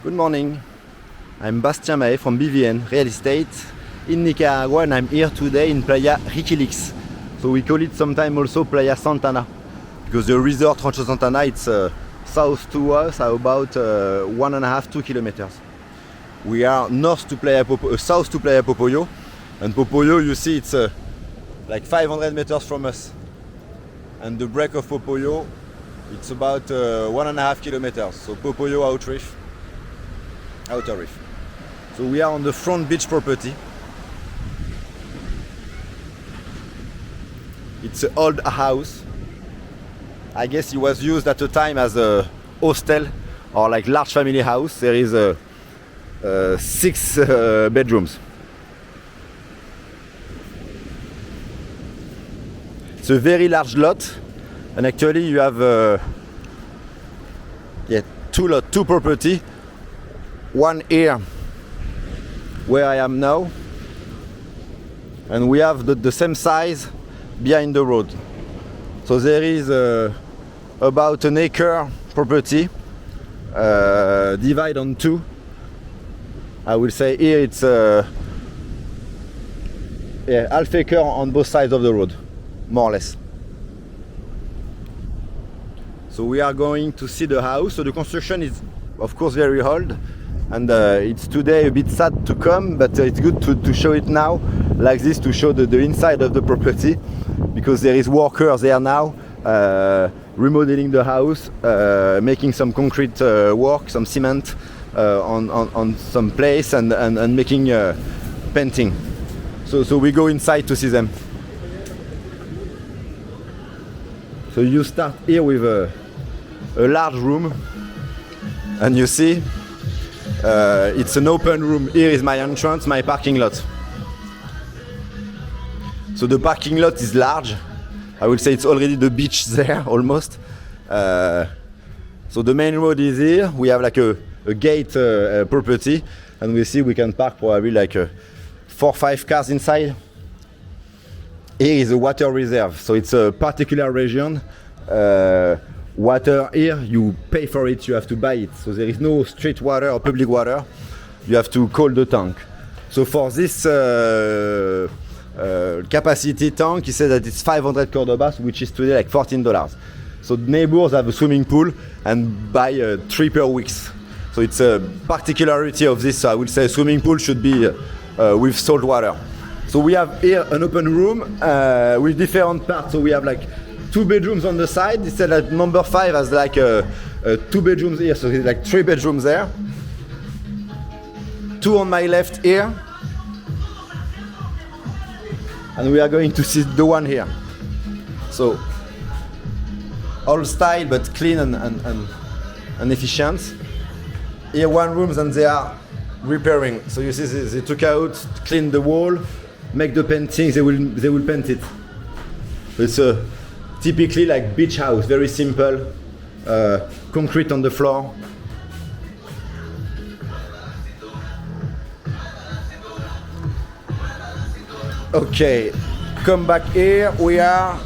Good morning. I'm Bastien Mahé from BVN Real Estate in Nicaragua, and I'm here today in Playa Jiquiliste. So we call it sometimes also Playa Santana because the resort Rancho Santana, it's south to us, about 1.5-2 kilometers. We are south to Playa Popoyo, and Popoyo, you see, it's like 500 meters from us. And the break of Popoyo, it's about 1.5 kilometers. So Popoyo outer reef. So we are on the front beach property. It's an old house. I guess it was used at the time as a hostel or like large family house. There is 6 bedrooms. It's a very large lot, and actually you have two property. One here where I am now, and we have the same size behind the road. So there is about an acre property divided on 2. I will say here it's half acre on both sides of the road, more or less. So we are going to see the house. So the construction is of course very old, and it's today a bit sad to come, but it's good to show it now like this, to show the inside of the property, because there is workers there now remodeling the house, making some concrete work, some cement on some place, and making painting. So we go inside to see them. So you start here with a large room, and you see it's an open room. Here is my entrance, my parking lot. So the parking lot is large. I would say it's already the beach there, almost. So the main road is here. We have like a gate property, and we see we can park probably like 4 or 5 cars inside. Here is a water reserve, so it's a particular region. Water here, you pay for it, you have to buy it. So there is no street water or public water. You have to call the tank. So for this capacity tank, he said that it's 500 Cordobas, which is today like $14. So neighbors have a swimming pool and buy 3 per week. So it's a particularity of this. So I would say swimming pool should be with salt water. So we have here an open room with different parts. So we have like 2 bedrooms on the side. It said that number 5 has like 2 bedrooms here, so it's like 3 bedrooms there. 2 on my left here. And we are going to see the one here. So old style but clean and efficient. Here 1 room, and they are repairing. So you see they took out, cleaned the wall, make the painting, they will paint it. It's a typically like beach house, very simple, concrete on the floor. Okay, come back here, we are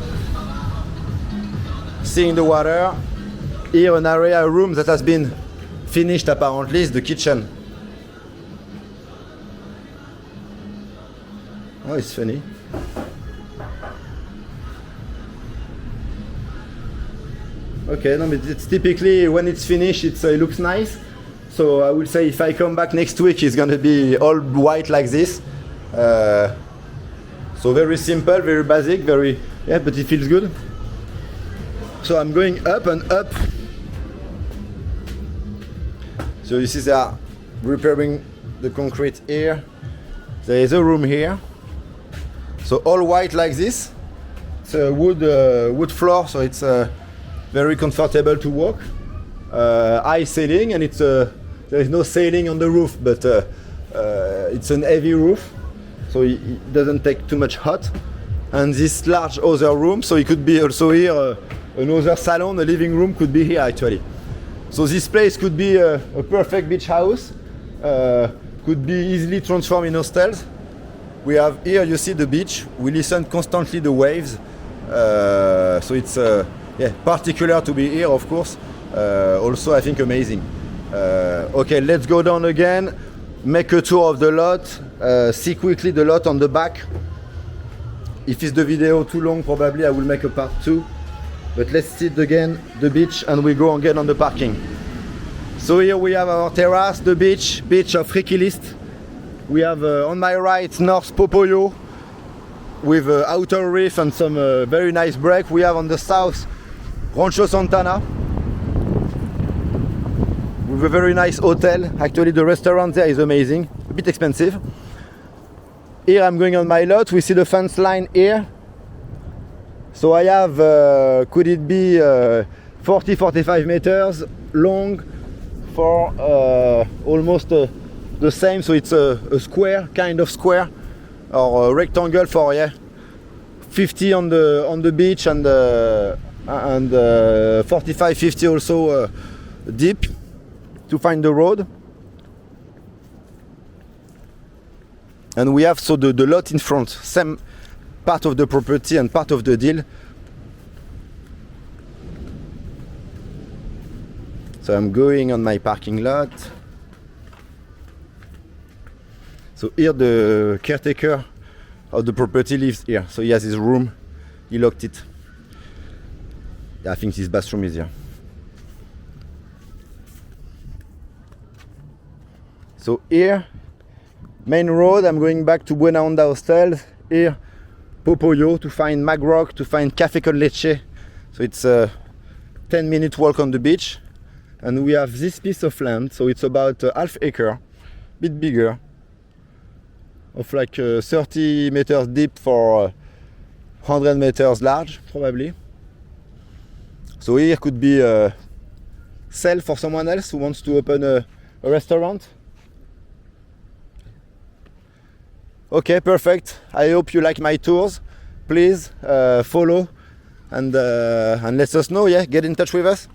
seeing the water. Here an area, a room that has been finished apparently, is the kitchen. Oh, it's funny. Okay, no, but it's typically when it's finished, it looks nice. So I would say if I come back next week, it's gonna be all white like this. So very simple, very basic, but it feels good. So I'm going up and up. So you see they are repairing the concrete here. There is a room here. So all white like this. It's a wood floor, so it's very comfortable to walk. High ceiling, and there is no ceiling on the roof, but it's an heavy roof, so it doesn't take too much hot. And this large other room, so it could be also here another salon, a living room could be here actually. So this place could be a perfect beach house, could be easily transformed in hostels. We have here, you see the beach. We listen constantly the waves, so it's particular to be here, of course. Also, I think amazing. Okay, let's go down again, make a tour of the lot, see quickly the lot on the back. If it's the video too long, probably I will make a part 2. But let's see again the beach and we go again on the parking. So here we have our terrace, the beach of Jiquiliste. We have on my right North Popoyo with outer reef and some very nice break. We have on the south Rancho Santana with a very nice hotel. Actually the restaurant there is amazing, a bit expensive. Here I'm going on my lot, we see the fence line here. So I have, could it be 40-45 meters long for almost the same, so it's a square, kind of square, or a rectangle for 50 on the beach and 45-50 also deep to find the road. And we have so the lot in front, same part of the property and part of the deal. So I'm going on my parking lot. So here the caretaker of the property lives here. So he has his room, he locked it. I think his bathroom is here. So here, main road, I'm going back to Buena Onda Hostel. Here, Popoyo to find Magrock, to find Café con Leche. So it's a 10-minute walk on the beach. And we have this piece of land, so it's about half acre, bit bigger, of like 30 meters deep for 100 meters large, probably. So here could be a sell for someone else who wants to open a restaurant. Okay, perfect. I hope you like my tours. Please follow and let us know. Yeah, get in touch with us.